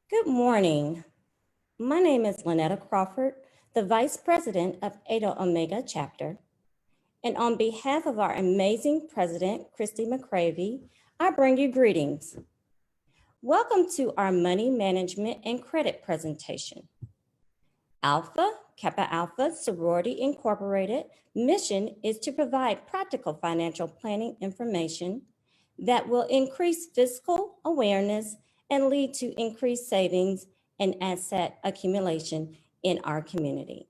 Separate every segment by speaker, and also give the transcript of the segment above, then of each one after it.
Speaker 1: Good morning. My name is Lynetta Crawford, the Vice President of Eta Omega Chapter. And on behalf of our amazing President, Christy McCravey, I bring you greetings. Welcome to our Money Management and Credit presentation. Alpha Kappa Alpha Sorority Incorporated mission is to provide practical financial planning information that will increase fiscal awareness and lead to increased savings and asset accumulation in our community.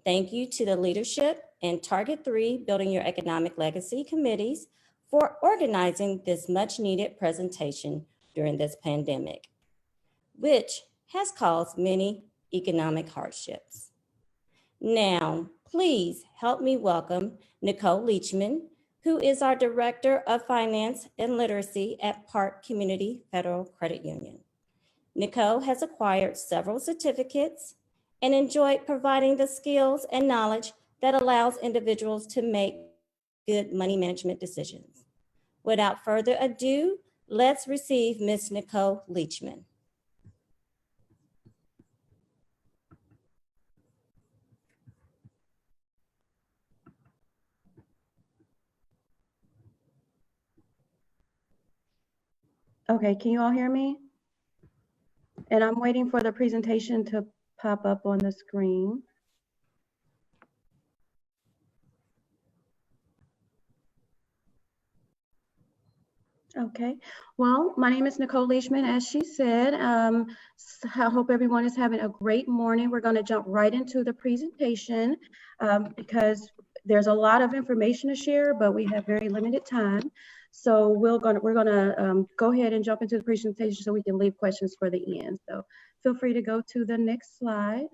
Speaker 1: Thank you to the leadership and Target 3 Building Your Economic Legacy committees for organizing this much needed presentation during this pandemic, which has caused many economic hardships. Now, please help me welcome Nicole Leachman, who is our Director of Finance and Literacy at Park Community Federal Credit Union. Nicole has acquired several certificates and enjoyed providing the skills and knowledge that allows individuals to make good money management decisions. Without further ado, let's receive Ms. Nicole Leachman.
Speaker 2: Okay, can you all hear me? And I'm waiting for the presentation to pop up on the screen. Okay, well, my name is Nicole Leachman, as she said. I hope everyone is having a great morning. We're going to jump right into the presentation because there's a lot of information to share, but we have very limited time. So we're gonna go ahead and jump into the presentation so we can leave questions for the end. So feel free to go to the next slide.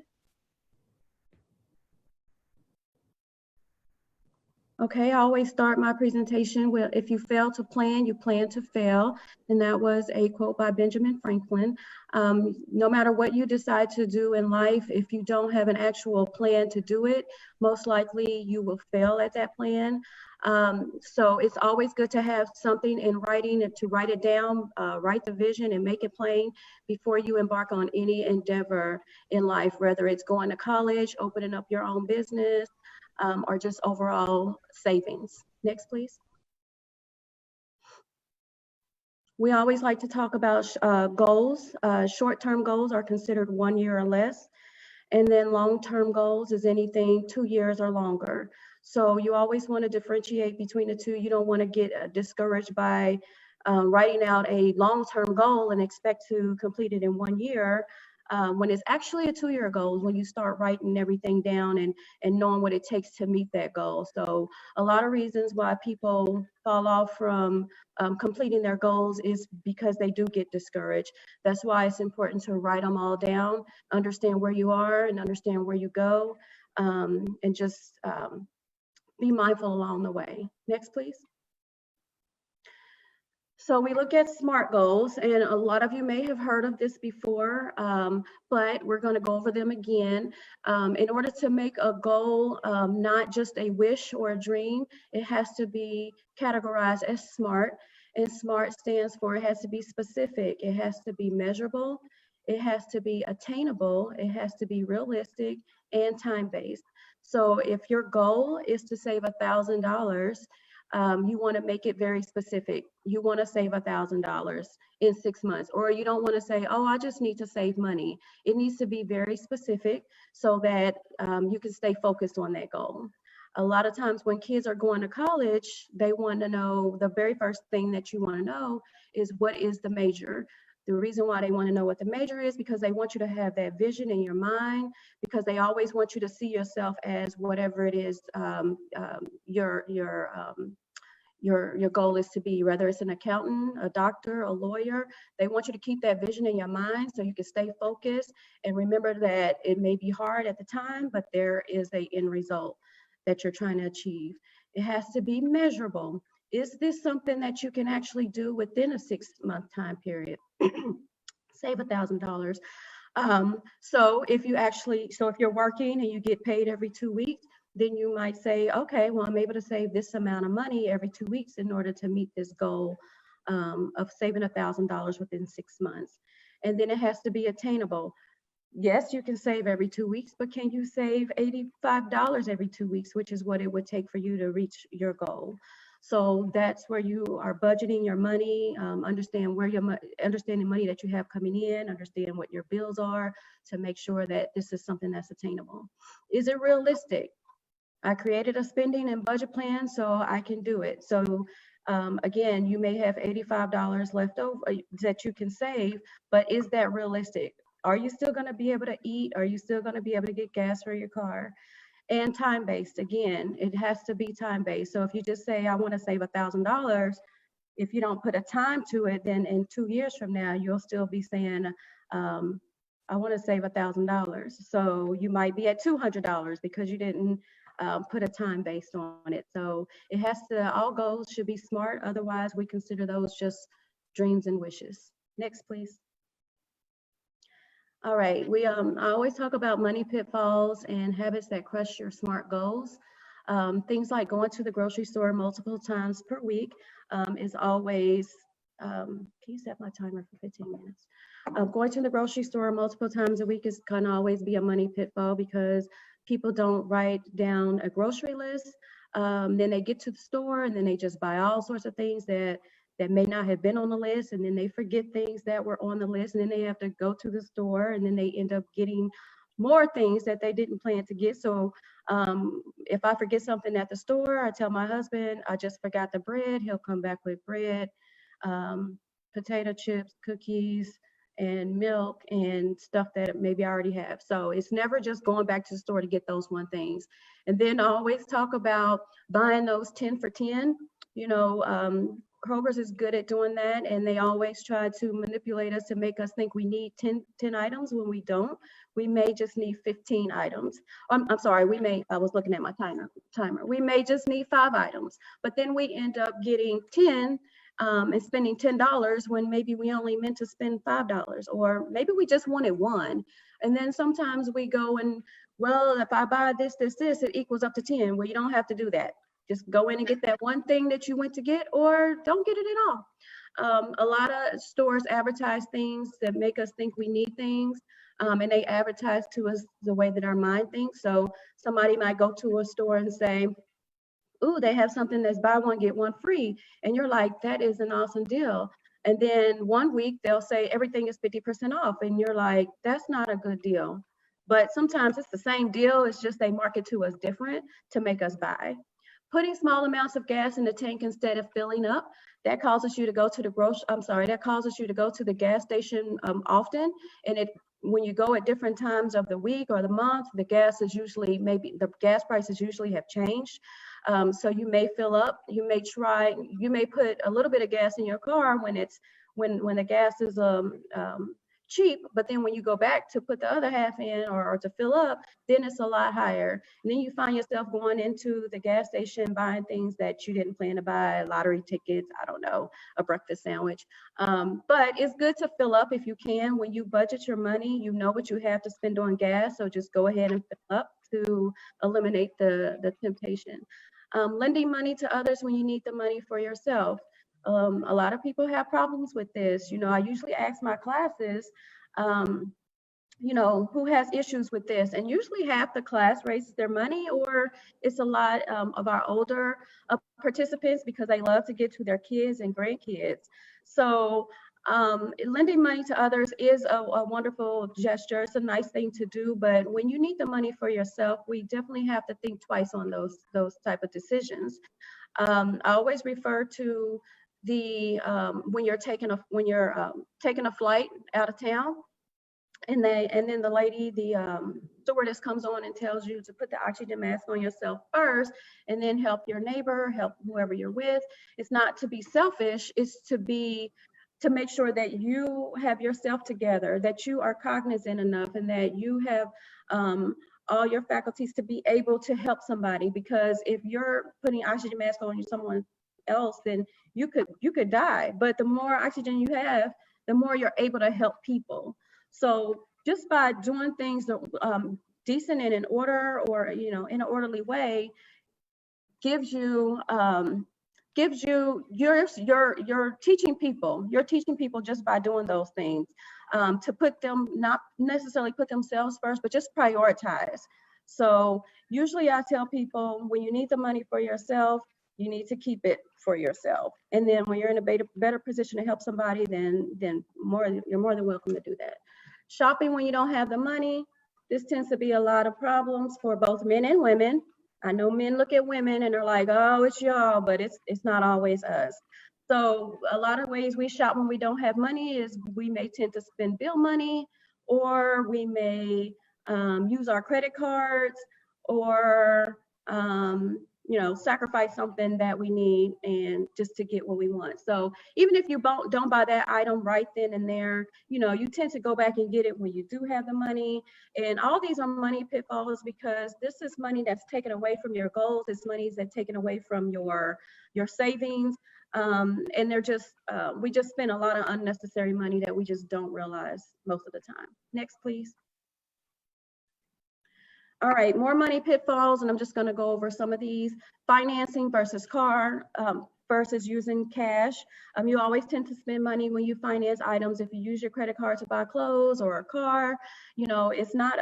Speaker 2: Okay, I always start my presentation with, if you fail to plan, you plan to fail. And that was a quote by Benjamin Franklin. No matter what you decide to do in life, if you don't have an actual plan to do it, most likely you will fail at that plan. So it's always good to have something in writing and to write it down, write the vision and make it plain before you embark on any endeavor in life, whether it's going to college, opening up your own business, or just overall savings. Next, please. We always like to talk about goals. Short-term goals are considered 1 year or less. And then long-term goals is anything 2 years or longer. So you always want to differentiate between the two. You don't want to get discouraged by writing out a long-term goal and expect to complete it in 1 year. When it's actually a 2-year goal, when you start writing everything down and knowing what it takes to meet that goal. So a lot of reasons why people fall off from completing their goals is because they do get discouraged. That's why it's important to write them all down, understand where you are and understand where you go, and just be mindful along the way. Next, please. So we look at SMART goals, and a lot of you may have heard of this before, but we're going to go over them again. In order to make a goal not just a wish or a dream, it has to be categorized as SMART. And SMART stands for it has to be specific, it has to be measurable, it has to be attainable, it has to be realistic, and time-based. So if your goal is to save $1,000, you want to make it very specific. You want to save $1,000 in 6 months, or you don't want to say, oh, I just need to save money. It needs to be very specific so that you can stay focused on that goal. A lot of times when kids are going to college, they want to know, the very first thing that you want to know is what is the major. The reason why they want to know what the major is because they want you to have that vision in your mind, because they always want you to see yourself as whatever it is your goal is to be, whether it's an accountant, a doctor, a lawyer. They want you to keep that vision in your mind so you can stay focused and remember that it may be hard at the time, but there is an end result that you're trying to achieve. It has to be measurable. Is this something that you can actually do within a 6-month time period? Save $1,000. So if you're working and you get paid every 2 weeks, then you might say, okay, well, I'm able to save this amount of money every 2 weeks in order to meet this goal of saving $1,000 within 6 months. And then it has to be attainable. Yes, you can save every 2 weeks, but can you save $85 every 2 weeks, which is what it would take for you to reach your goal? So that's where you are budgeting your money, understand where understand the money that you have coming in, understand what your bills are to make sure that this is something that's attainable. Is it realistic? I created a spending and budget plan so I can do it. So again, you may have $85 left over that you can save, but is that realistic? Are you still going to be able to eat? Are you still going to be able to get gas for your car? And time-based, again, it has to be time-based. So if you just say, I want to save $1,000, if you don't put a time to it, then in 2 years from now, you'll still be saying, I want to save $1,000. So you might be at $200 because you didn't put a time based on it. So it has to, all goals should be smart. Otherwise, we consider those just dreams and wishes. Next, please. All right, I always talk about money pitfalls and habits that crush your SMART goals. Things like going to the grocery store multiple times per week is always, can you set my timer for 15 minutes? Going to the grocery store multiple times a week is going to always be a money pitfall because people don't write down a grocery list. Then they get to the store and then they just buy all sorts of things that may not have been on the list, and then they forget things that were on the list, and then they have to go to the store, and then they end up getting more things that they didn't plan to get. So if I forget something at the store, I tell my husband, I just forgot the bread. He'll come back with bread, potato chips, cookies, and milk and stuff that maybe I already have. So it's never just going back to the store to get those one things. And then I always talk about buying those 10 for 10. You know, Kroger's is good at doing that, and they always try to manipulate us to make us think we need 10 items when we don't. We may just need 15 items. I'm sorry, I was looking at my timer. We may just need 5 items, but then we end up getting 10 and spending $10 when maybe we only meant to spend $5, or maybe we just wanted 1. And then sometimes we go and, well, if I buy this, it equals up to 10. Well, you don't have to do that. Just go in and get that one thing that you went to get, or don't get it at all. A lot of stores advertise things that make us think we need things, and they advertise to us the way that our mind thinks. So somebody might go to a store and say, ooh, they have something that's buy one, get one free. And you're like, that is an awesome deal. And then one week they'll say everything is 50% off. And you're like, that's not a good deal. But sometimes it's the same deal. It's just they market to us different to make us buy. Putting small amounts of gas in the tank instead of filling up, that causes you to go to the gas station often. And when you go at different times of the week or the month, the gas prices usually have changed. So you may fill up, you may put a little bit of gas in your car when the gas is cheap, but then when you go back to put the other half in or to fill up, then it's a lot higher. And then you find yourself going into the gas station buying things that you didn't plan to buy, lottery tickets, I don't know, a breakfast sandwich. But it's good to fill up if you can. When you budget your money, you know what you have to spend on gas, so just go ahead and fill up to eliminate the temptation. Lending money to others when you need the money for yourself. A lot of people have problems with this. You know, I usually ask my classes, you know, who has issues with this? And usually half the class raises their money, or it's a lot of our older participants because they love to get to their kids and grandkids. So lending money to others is a wonderful gesture. It's a nice thing to do, but when you need the money for yourself, we definitely have to think twice on those type of decisions. I always refer to when you're taking a flight out of town, and then the lady, the stewardess comes on and tells you to put the oxygen mask on yourself first, and then help your neighbor, help whoever you're with. It's not to be selfish, it's to make sure that you have yourself together, that you are cognizant enough, and that you have all your faculties to be able to help somebody. Because if you're putting oxygen mask on someone else, then you could die. But the more oxygen you have, the more you're able to help people. So just by doing things decent and in order, or in an orderly way, gives you you're teaching people just by doing those things. to put them, not necessarily put themselves first, but just prioritize. So usually I tell people, when you need the money for yourself, you need to keep it for yourself. And then when you're in a better position to help somebody, then you're more than welcome to do that. Shopping when you don't have the money, this tends to be a lot of problems for both men and women. I know men look at women and they're like, oh, it's y'all, but it's not always us. So a lot of ways we shop when we don't have money is we may tend to spend bill money, or we may use our credit cards, or sacrifice something that we need and just to get what we want. So even if you don't buy that item right then and there, you tend to go back and get it when you do have the money. And all these are money pitfalls, because this is money that's taken away from your goals. It's money that's taken away from your savings. And they're just, we just spend a lot of unnecessary money that we just don't realize most of the time. Next, please. All right, more money pitfalls, and I'm just going to go over some of these. Financing versus car versus using cash. You always tend to spend money when you finance items. If you use your credit card to buy clothes or a car, it's not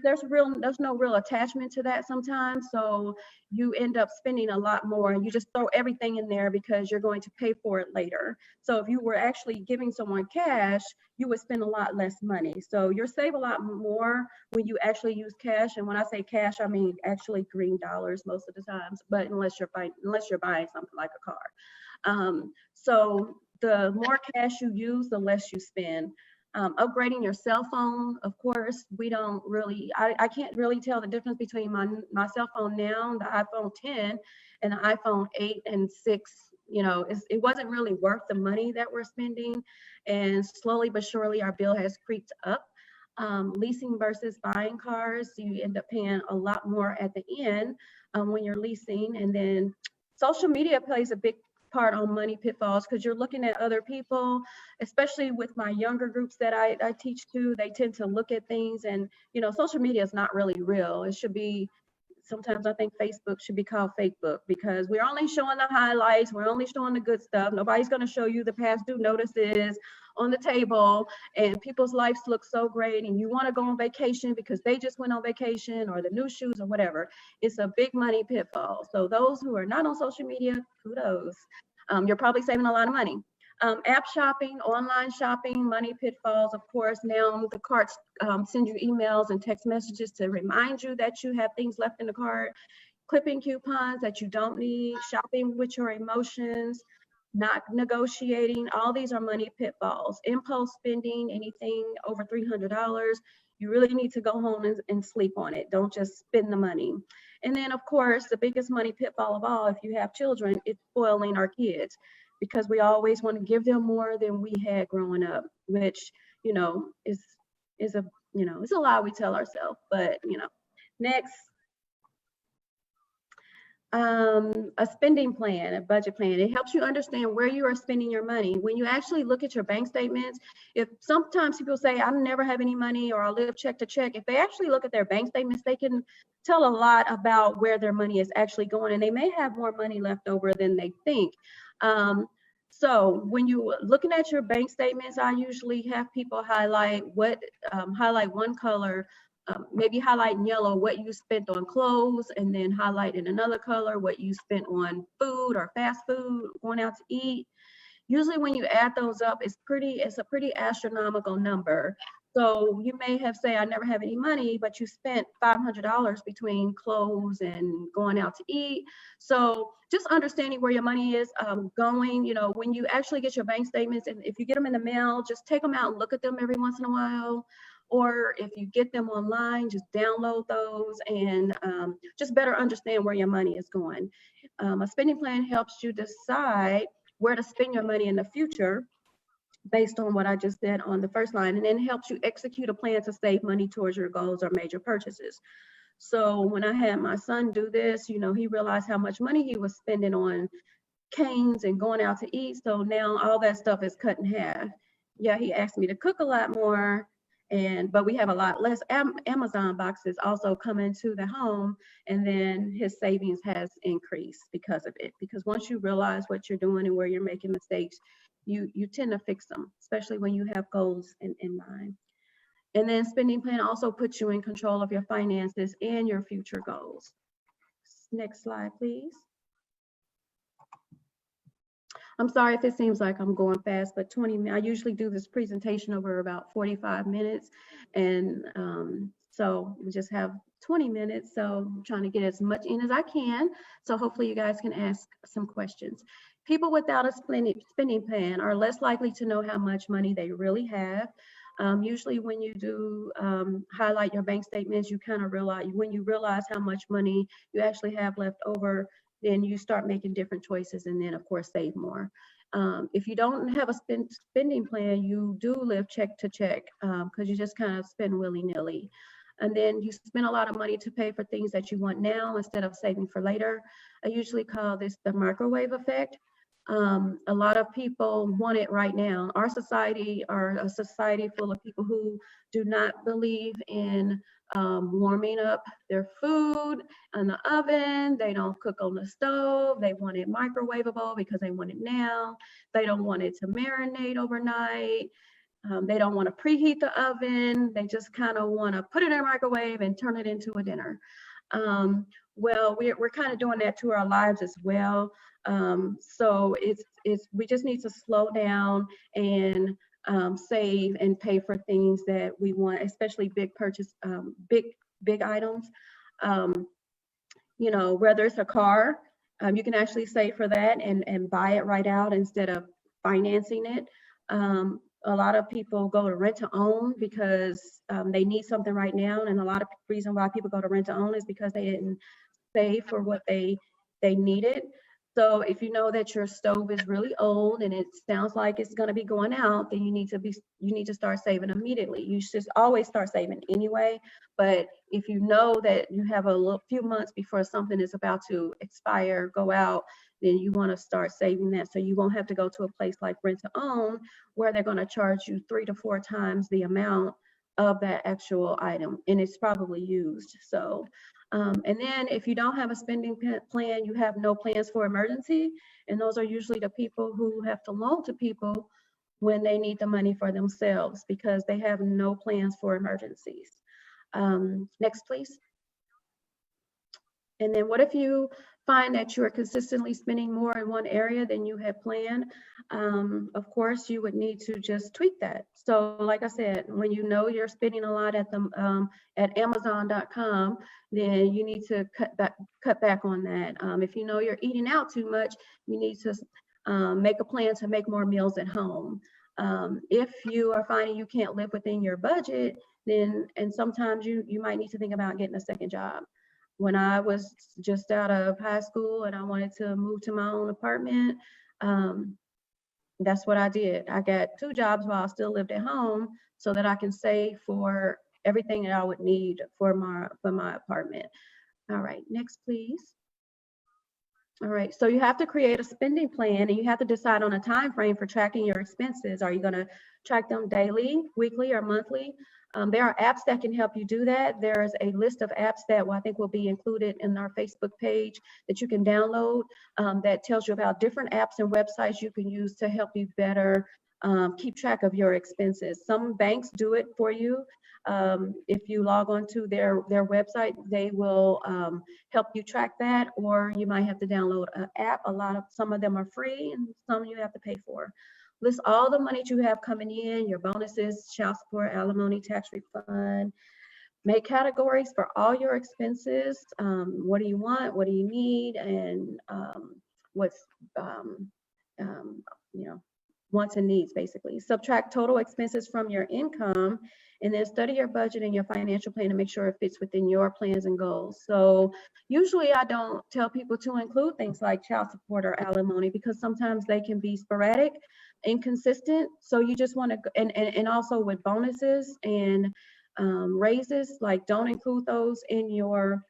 Speaker 2: there's no real attachment to that sometimes. So you end up spending a lot more, and you just throw everything in there because you're going to pay for it later. So if you were actually giving someone cash, you would spend a lot less money. So you'll save a lot more when you actually use cash. And when I say cash, I mean actually green dollars most of the times, but unless you're buying something like a car. So the more cash you use, the less you spend. Upgrading your cell phone, of course, we don't really, I can't really tell the difference between my cell phone now, the iPhone 10 and the iPhone 8 and 6. It wasn't really worth the money that we're spending. And slowly but surely, our bill has creeped up. Leasing versus buying cars, you end up paying a lot more at the end when you're leasing. And then social media plays a big part on money pitfalls, because you're looking at other people, especially with my younger groups that I teach to. They tend to look at things, and social media is not really real. It should be, sometimes I think Facebook should be called Facebook, because we're only showing the highlights, we're only showing the good stuff. Nobody's going to show you the past due notices on the table, and people's lives look so great, and you want to go on vacation because they just went on vacation, or the new shoes or whatever. It's a big money pitfall. So those who are not on social media, kudos. You're probably saving a lot of money. App shopping, online shopping, money pitfalls. Of course, now the carts send you emails and text messages to remind you that you have things left in the cart. Clipping coupons that you don't need, shopping with your emotions, not negotiating. All these are money pitfalls. Impulse spending, anything over $300, you really need to go home and sleep on it. Don't just spend the money. And then, of course, the biggest money pitfall of all, if you have children, it's spoiling our kids, because we always want to give them more than we had growing up, which, is a, it's a lie we tell ourselves. But, next. A spending plan, a budget plan. It helps you understand where you are spending your money. When you actually look at your bank statements, if sometimes people say, I never have any money, or I live check to check, if they actually look at their bank statements, they can tell a lot about where their money is actually going, and they may have more money left over than they think. So when you looking at your bank statements, I usually have people highlight one color, maybe highlight in yellow what you spent on clothes, and then highlight in another color what you spent on food or fast food, going out to eat. Usually when you add those up, it's a pretty astronomical number. So you may have say, I never have any money, but you spent $500 between clothes and going out to eat. So just understanding where your money is going, when you actually get your bank statements, and if you get them in the mail, just take them out and look at them every once in a while. Or if you get them online, just download those and just better understand where your money is going. A spending plan helps you decide where to spend your money in the future based on what I just said on the first line, and then helps you execute a plan to save money towards your goals or major purchases. So when I had my son do this, he realized how much money he was spending on canes and going out to eat. So now all that stuff is cut in half. Yeah, he asked me to cook a lot more, But we have a lot less Amazon boxes also coming to the home, and then his savings has increased because of it. Because once you realize what you're doing and where you're making mistakes, you tend to fix them, especially when you have goals in mind. And then spending plan also puts you in control of your finances and your future goals. Next slide, please. I'm sorry if it seems like I'm going fast, but 20 minutes, I usually do this presentation over about 45 minutes. And so we just have 20 minutes. So I'm trying to get as much in as I can. So hopefully you guys can ask some questions. People without a spending plan are less likely to know how much money they really have. Usually when you do highlight your bank statements, you kind of realize, when you realize how much money you actually have left over, then you start making different choices, and then of course save more. If you don't have a spending plan, you do live check to check, because you just kind of spend willy-nilly. And then you spend a lot of money to pay for things that you want now instead of saving for later. I usually call this the microwave effect. A lot of people want it right now. Our society are a society full of people who do not believe in warming up their food in the oven. They don't cook on the stove. They want it microwavable because they want it now. They don't want it to marinate overnight. They don't want to preheat the oven. They just kind of want to put it in a microwave and turn it into a dinner. Well, we're kind of doing that to our lives as well. So we just need to slow down and save and pay for things that we want, especially big purchase, big items. You know, whether it's a car, you can actually save for that and buy it right out instead of financing it. A lot of people go to rent to own because they need something right now, and a lot of reason why people go to rent to own is because they didn't save for what they needed. So if you know that your stove is really old and it sounds like it's going to be going out, then you need to start saving immediately. You should always start saving anyway. But if you know that you have a few months before something is about to expire, go out, then you want to start saving that, so you won't have to go to a place like rent to own where they're going to charge you 3 to 4 times the amount of that actual item, and it's probably used. So and then if you don't have a spending plan, you have no plans for emergency. And those are usually the people who have to loan to people when they need the money for themselves because they have no plans for emergencies. Next, please. And then what if you find that you are consistently spending more in one area than you had planned? Of course, you would need to just tweak that. So like I said, when you know you're spending a lot at Amazon.com, then you need to cut back on that. If you know you're eating out too much, you need to make a plan to make more meals at home. If you are finding you can't live within your budget, then sometimes you might need to think about getting a second job. When I was just out of high school and I wanted to move to my own apartment, that's what I did. I got 2 jobs while I still lived at home so that I can save for everything that I would need for my apartment. All right, next, please. All right, so you have to create a spending plan and you have to decide on a time frame for tracking your expenses. Are you going to track them daily, weekly, or monthly? There are apps that can help you do that. There is a list of apps that I think will be included in our Facebook page that you can download that tells you about different apps and websites you can use to help you better keep track of your expenses. Some banks do it for you. If you log on to their website, they will help you track that, or you might have to download an app. Some of them are free and some you have to pay for. List all the money that you have coming in, your bonuses, child support, alimony, tax refund. Make categories for all your expenses. What do you want? What do you need? And what's, wants and needs, basically. Subtract total expenses from your income, and then study your budget and your financial plan to make sure it fits within your plans and goals. So usually I don't tell people to include things like child support or alimony because sometimes they can be sporadic, inconsistent. So you just want to, and also with bonuses and raises, like don't include those in your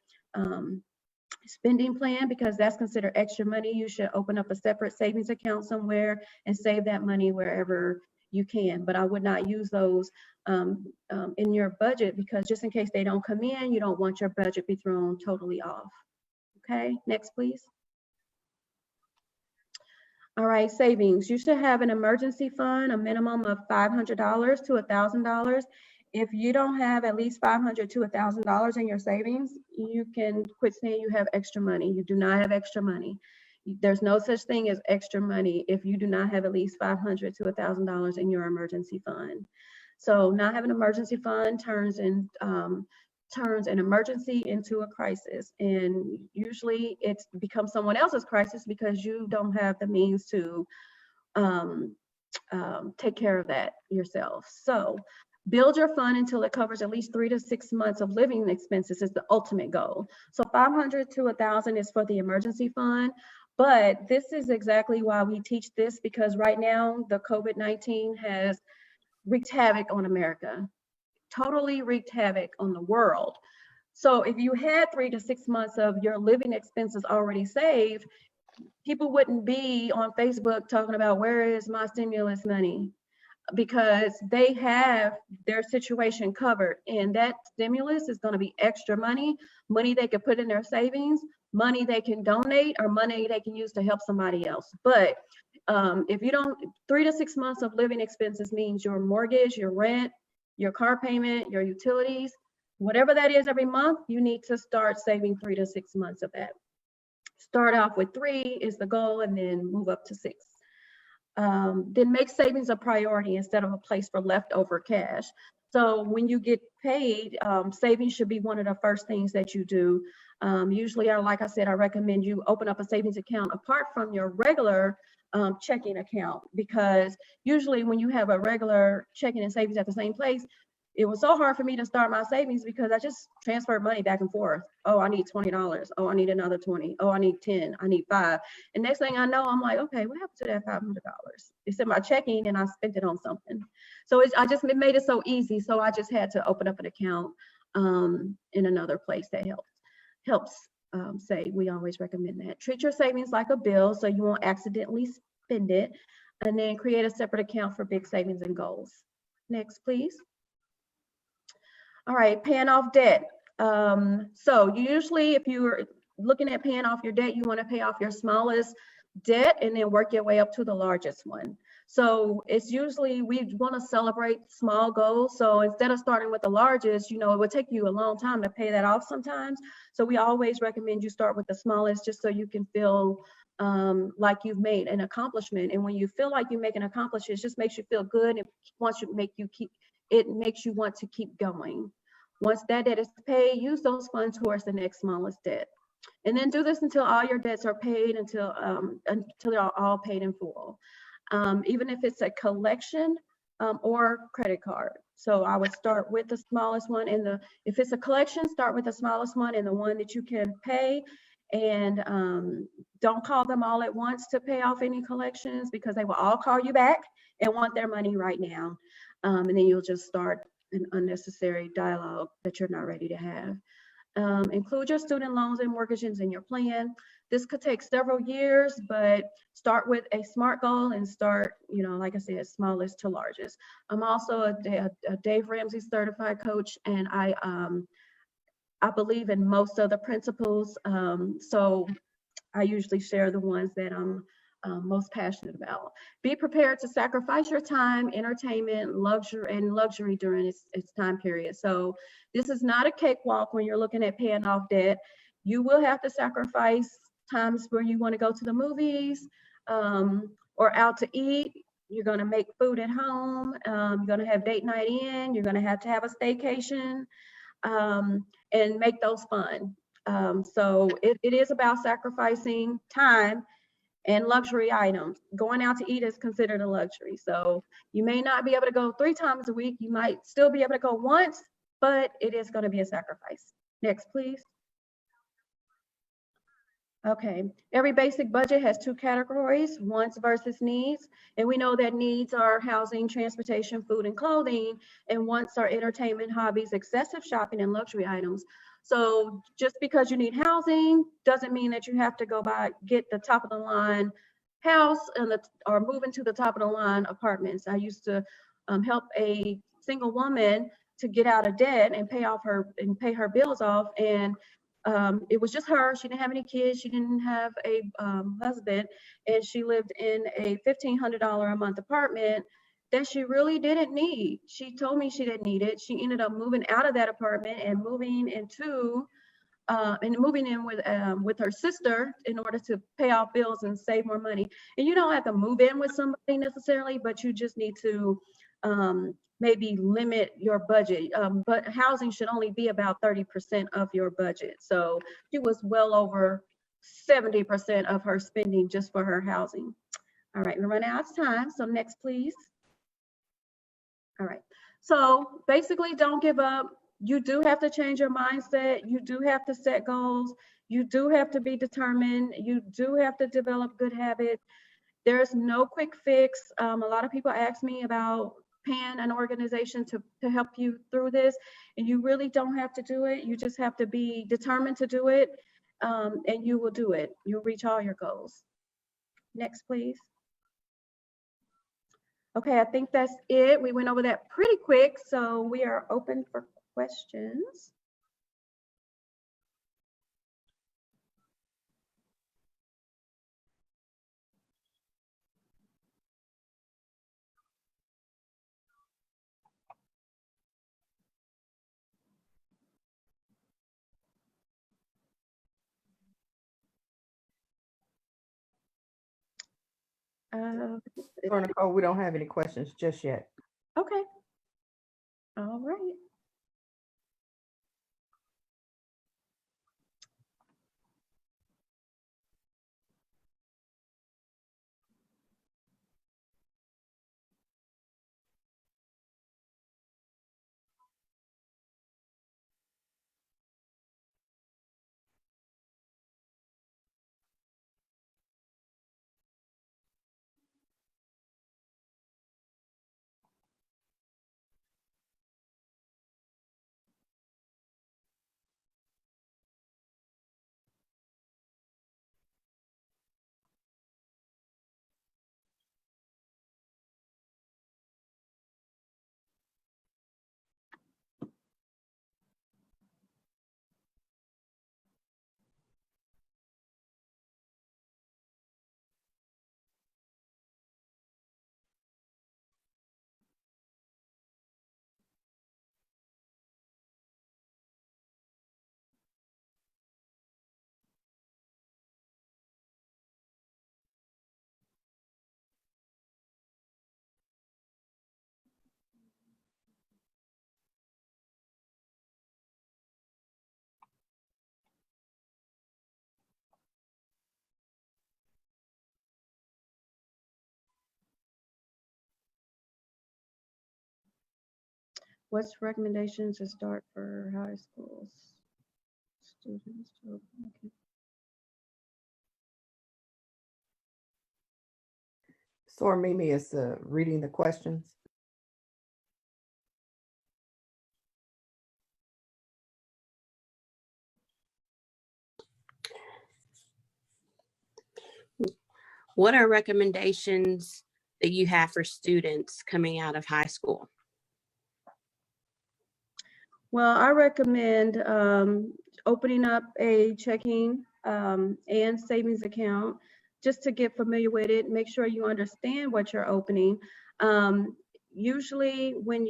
Speaker 2: spending plan because that's considered extra money. You should open up a separate savings account somewhere and save that money wherever you can, but I would not use those in your budget, because just in case they don't come in, you don't want your budget be thrown totally off. Okay, next please. All right, savings. You should have an emergency fund, a minimum of $500 to $1,000. If you don't have at least $500 to $1,000 in your savings, you can quit saying you have extra money. You do not have extra money. There's no such thing as extra money if you do not have at least $500 to $1,000 in your emergency fund. So not having an emergency fund turns an emergency into a crisis, and usually it becomes someone else's crisis because you don't have the means to take care of that yourself. So build your fund until it covers at least 3 to 6 months of living expenses is the ultimate goal. So 500 to 1,000 is for the emergency fund, but this is exactly why we teach this, because right now the COVID-19 has wreaked havoc on America, totally wreaked havoc on the world. So if you had 3 to 6 months of your living expenses already saved, people wouldn't be on Facebook talking about where is my stimulus money, because they have their situation covered, and that stimulus is going to be extra money they could put in their savings, money they can donate, or money they can use to help somebody else. But if you don't, 3 to 6 months of living expenses means your mortgage, your rent, your car payment, your utilities, whatever that is every month, you need to start saving 3 to 6 months of that. Start off with 3 is the goal, and then move up to 6. Then make savings a priority instead of a place for leftover cash. So when you get paid, savings should be one of the first things that you do. Usually, like I said, I recommend you open up a savings account apart from your regular checking account, because usually when you have a regular checking and savings at the same place, it was so hard for me to start my savings because I just transferred money back and forth. Oh, I need $20. Oh, I need another 20. Oh, I need 10. I need 5. And next thing I know, I'm like, okay, what happened to that $500? It's in my checking and I spent it on something. So it made it so easy. So I just had to open up an account in another place that helps save. We always recommend that. Treat your savings like a bill so you won't accidentally spend it, and then create a separate account for big savings and goals. Next, please. All right, paying off debt. So usually if you're looking at paying off your debt, you want to pay off your smallest debt and then work your way up to the largest one. So it's usually, we want to celebrate small goals. So instead of starting with the largest, it would take you a long time to pay that off sometimes. So we always recommend you start with the smallest, just so you can feel like you've made an accomplishment. And when you feel like you make an accomplishment, it just makes you feel good. It makes you want to keep going. Once that debt is paid, use those funds towards the next smallest debt. And then do this until all your debts are paid, until they're all paid in full. Even if it's a collection or credit card. So I would start with the smallest one, and if it's a collection, start with the smallest one and the one that you can pay. And don't call them all at once to pay off any collections, because they will all call you back and want their money right now. And then you'll just start an unnecessary dialogue that you're not ready to have. Include your student loans and mortgages in your plan. This could take several years, but start with a SMART goal and start, like I said, smallest to largest. I'm also a Dave Ramsey certified coach, and I believe in most of the principles. So I usually share the ones that I'm most passionate about. Be prepared to sacrifice your time, entertainment, luxury during its time period. So this is not a cakewalk when you're looking at paying off debt. You will have to sacrifice times where you want to go to the movies or out to eat. You're going to make food at home. You're going to have date night in. You're going to have a staycation and make those fun. So it is about sacrificing time and luxury items. Going out to eat is considered a luxury. So you may not be able to go 3 times a week. You might still be able to go once, but it is going to be a sacrifice. Next, please. Okay, every basic budget has 2 categories, wants versus needs. And we know that needs are housing, transportation, food, and clothing, and wants are entertainment, hobbies, excessive shopping, and luxury items. So just because you need housing doesn't mean that you have to go get the top of the line house or moving to the top of the line apartments. I used to help a single woman to get out of debt and pay her bills off. And it was just her. She didn't have any kids. She didn't have a husband, and she lived in a $1,500 a month apartment that she really didn't need. She told me she didn't need it. She ended up moving out of that apartment and moving in with her sister in order to pay off bills and save more money. And you don't have to move in with somebody necessarily, but you just need to maybe limit your budget. But housing should only be about 30% of your budget. So she was well over 70% of her spending just for her housing. All right, we're running out of time. So next, please. All right. So basically, don't give up. You do have to change your mindset. You do have to set goals. You do have to be determined. You do have to develop good habits. There's no quick fix. A lot of people ask me about paying an organization to help you through this, and you really don't have to do it. You just have to be determined to do it, and you will do it. You'll reach all your goals. Next, please. Okay, I think that's it. We went over that pretty quick, so we are open for questions.
Speaker 3: Nicole, we don't have any questions just yet.
Speaker 2: Okay. All right. What's recommendations to start for high schools students? Okay.
Speaker 3: So Mimi is reading the questions.
Speaker 4: What are recommendations that you have for students coming out of high school?
Speaker 2: Well, I recommend opening up a checking and savings account just to get familiar with it. Make sure you understand what you're opening. Usually when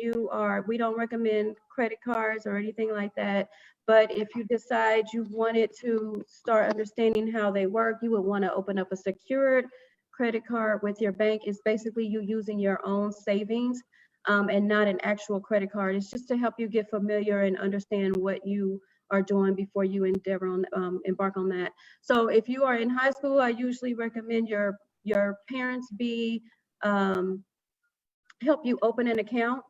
Speaker 2: we don't recommend credit cards or anything like that, but if you decide you wanted to start understanding how they work, you would want to open up a secured credit card with your bank. It's basically you using your own savings and not an actual credit card. It's just to help you get familiar and understand what you are doing before you embark on that. So if you are in high school, I usually recommend your parents help you open an account.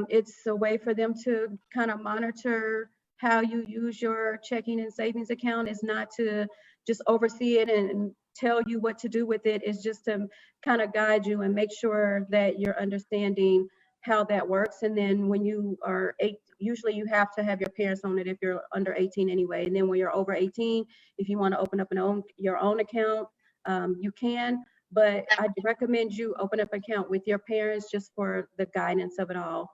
Speaker 2: It's a way for them to kind of monitor how you use your checking and savings account. Is not to just oversee it and tell you what to do with it. It's just to kind of guide you and make sure that you're understanding how that works. And then when you are usually you have to have your parents on it if you're under 18 anyway. And then when you're over 18, if you want to open up your own account, you can, but I recommend you open up an account with your parents just for the guidance of it all.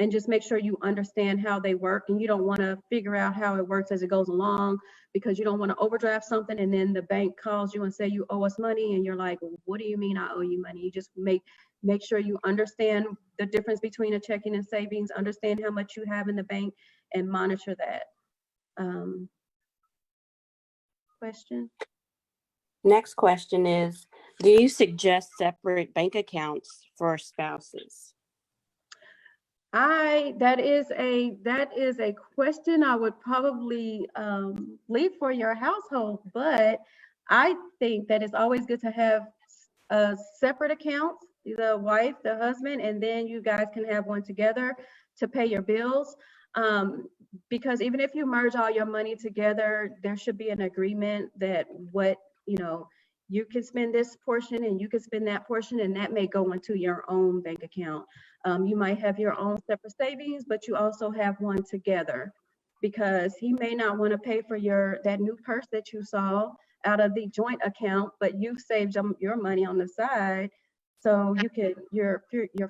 Speaker 2: And just make sure you understand how they work, and you don't want to figure out how it works as it goes along, because you don't want to overdraft something and then the bank calls you and say you owe us money and you're like, what do you mean I owe you money? You just make sure you understand the difference between a checking and savings, understand how much you have in the bank, and monitor that. Question?
Speaker 4: Next question is, do you suggest separate bank accounts for spouses?
Speaker 2: That is a question I would probably leave for your household, but I think that it's always good to have separate accounts, the wife, the husband, and then you guys can have one together to pay your bills. Because even if you merge all your money together, there should be an agreement that you can spend this portion and you can spend that portion, and that may go into your own bank account. You might have your own separate savings, but you also have one together, because he may not want to pay for that new purse that you saw out of the joint account, but you've saved your money on the side, so you're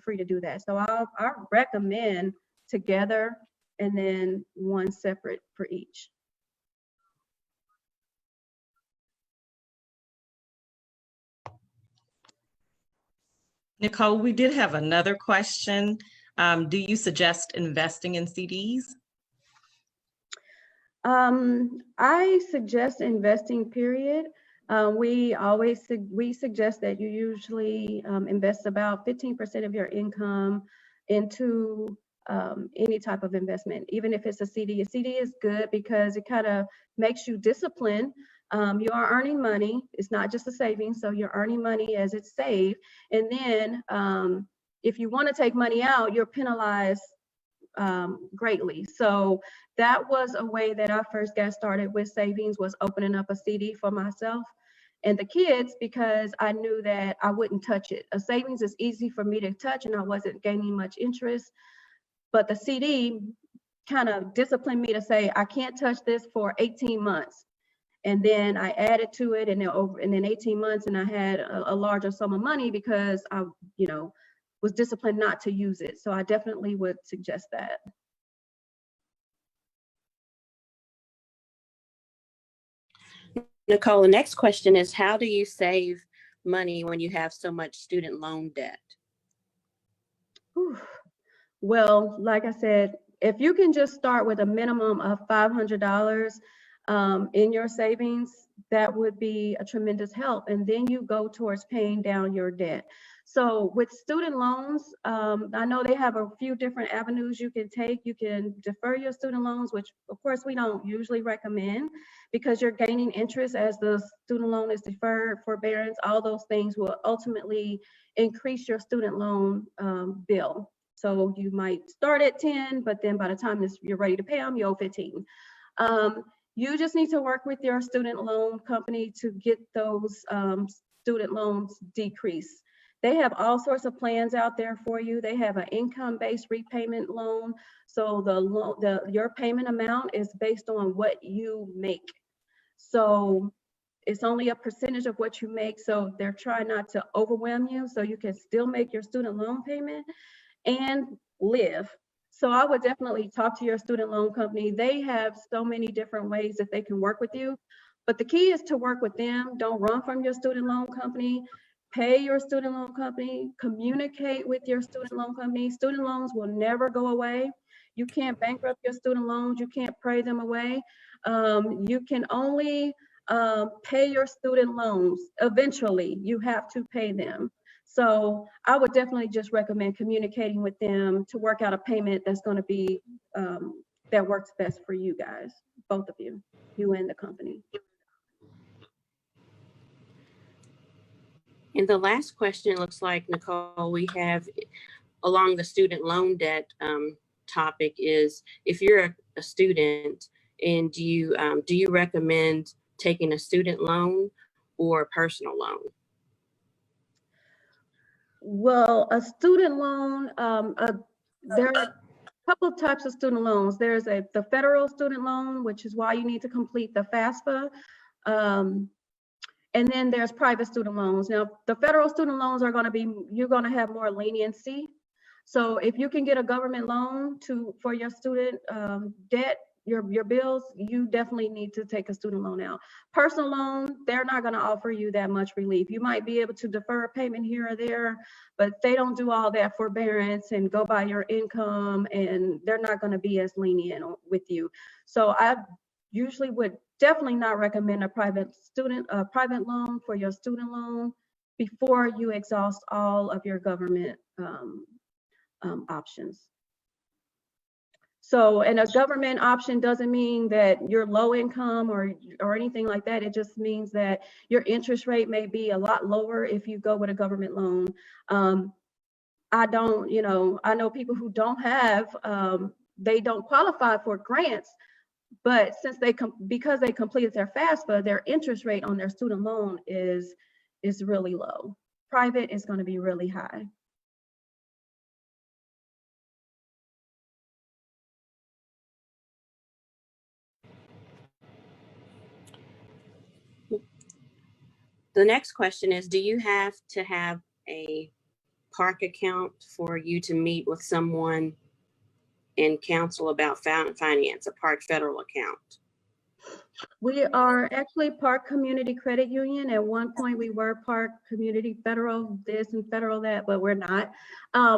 Speaker 2: free to do that. So I recommend together and then one separate for each.
Speaker 5: Nicole, we did have another question. Do you suggest investing in CDs?
Speaker 2: I suggest investing, period. We suggest that you usually invest about 15% of your income into any type of investment, even if it's a CD. A CD is good because it kind of makes you disciplined. You are earning money. It's not just a savings, so you're earning money as it's saved. And then if you want to take money out, you're penalized greatly. So that was a way that I first got started with savings, was opening up a CD for myself and the kids, because I knew that I wouldn't touch it. A savings is easy for me to touch and I wasn't gaining much interest, but the CD kind of disciplined me to say, I can't touch this for 18 months. And then I added to it, and then 18 months, and I had a larger sum of money because I, was disciplined not to use it. So I definitely would suggest that.
Speaker 4: Nicole, the next question is, how do you save money when you have so much student loan debt?
Speaker 2: Whew. Well, like I said, if you can just start with a minimum of $500 in your savings, that would be a tremendous help. And then you go towards paying down your debt. So with student loans, I know they have a few different avenues you can take. You can defer your student loans, which of course we don't usually recommend, because you're gaining interest as the student loan is deferred, forbearance, all those things will ultimately increase your student loan bill. So you might start at 10, but then by the time you're ready to pay them, you owe 15. You just need to work with your student loan company to get those student loans decreased. They have all sorts of plans out there for you. They have an income-based repayment loan. So your payment amount is based on what you make. So it's only a percentage of what you make. So they're trying not to overwhelm you, so you can still make your student loan payment and live. So I would definitely talk to your student loan company. They have so many different ways that they can work with you, but the key is to work with them. Don't run from your student loan company. Pay your student loan company, communicate with your student loan company. Student loans will never go away. You can't bankrupt your student loans. You can't pray them away. You can only pay your student loans. Eventually, you have to pay them. So I would definitely just recommend communicating with them to work out a payment that's going to be, that works best for you guys, both of you, you and the company.
Speaker 4: And the last question, looks like, Nicole, we have along the student loan debt topic is, if you're a student, and do you recommend taking a student loan or a personal loan?
Speaker 2: Well, a student loan, there are a couple of types of student loans. There's the federal student loan, which is why you need to complete the FAFSA. And then there's private student loans. Now, the federal student loans are gonna be, you're gonna have more leniency. So if you can get a government loan for your student debt, your bills, you definitely need to take a student loan out. Personal loan, they're not gonna offer you that much relief. You might be able to defer a payment here or there, but they don't do all that forbearance and go by your income, and they're not gonna be as lenient with you. So I usually would definitely not recommend a private loan for your student loan before you exhaust all of your government options. So, and a government option doesn't mean that you're low income or anything like that. It just means that your interest rate may be a lot lower if you go with a government loan. I know people who don't have, they don't qualify for grants, but since because they completed their FAFSA, their interest rate on their student loan is really low. Private is going to be really high.
Speaker 4: The next question is, do you have to have a park account for you to meet with someone and counsel about finance, a park federal account?
Speaker 2: We are actually Park Community Credit Union. At one point, we were Park Community Federal this and Federal that, but we're not.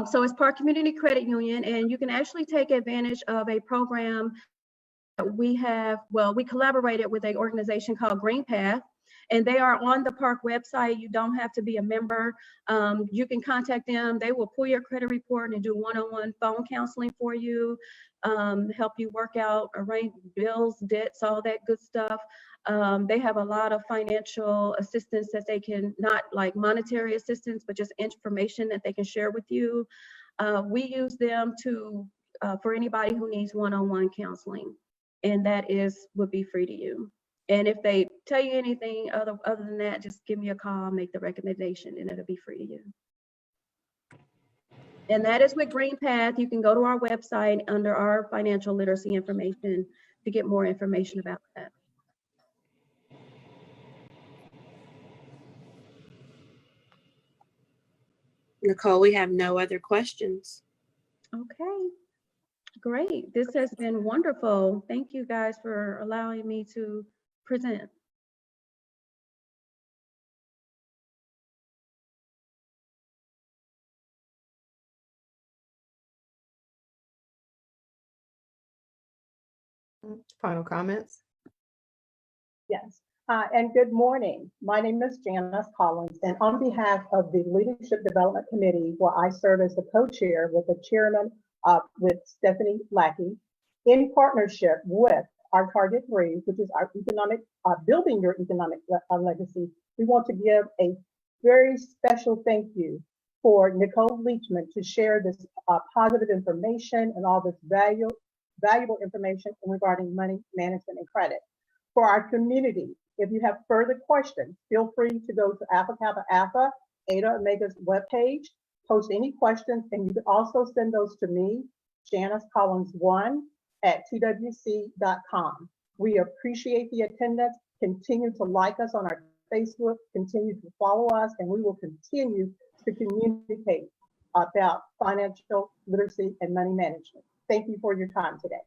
Speaker 2: So it's Park Community Credit Union, and you can actually take advantage of a program that we have. Well, we collaborated with an organization called Green Path, and they are on the park website. You don't have to be a member. You can contact them. They will pull your credit report and do one-on-one phone counseling for you, help you work out, arrange bills, debts, all that good stuff. They have a lot of financial assistance that they can, not like monetary assistance, but just information that they can share with you. We use them for anybody who needs one-on-one counseling, and that would be free to you. And if they tell you anything other than that, just give me a call, make the recommendation, and it'll be free to you. And that is with Green Path. You can go to our website under our financial literacy information to get more information about that.
Speaker 4: Nicole, we have no other questions.
Speaker 2: Okay, great. This has been wonderful. Thank you guys for allowing me to present.
Speaker 3: Final comments?
Speaker 6: Yes, and good morning. My name is Janice Collins, and on behalf of the Leadership Development Committee, where I serve as the co-chair with the chairman, with Stephanie Lackey, in partnership with our Target 3, which is our economic, building your economic legacy, we want to give a very special thank you for Nicole Leachman to share this positive information and all this valuable information regarding money management and credit. For our community, if you have further questions, feel free to go to Alpha Kappa Alpha, Eta Omega's webpage, post any questions, and you can also send those to me, Janice Collins1 at twc.com. We appreciate the attendance. Continue to like us on our Facebook, continue to follow us, and we will continue to communicate about financial literacy and money management. Thank you for your time today.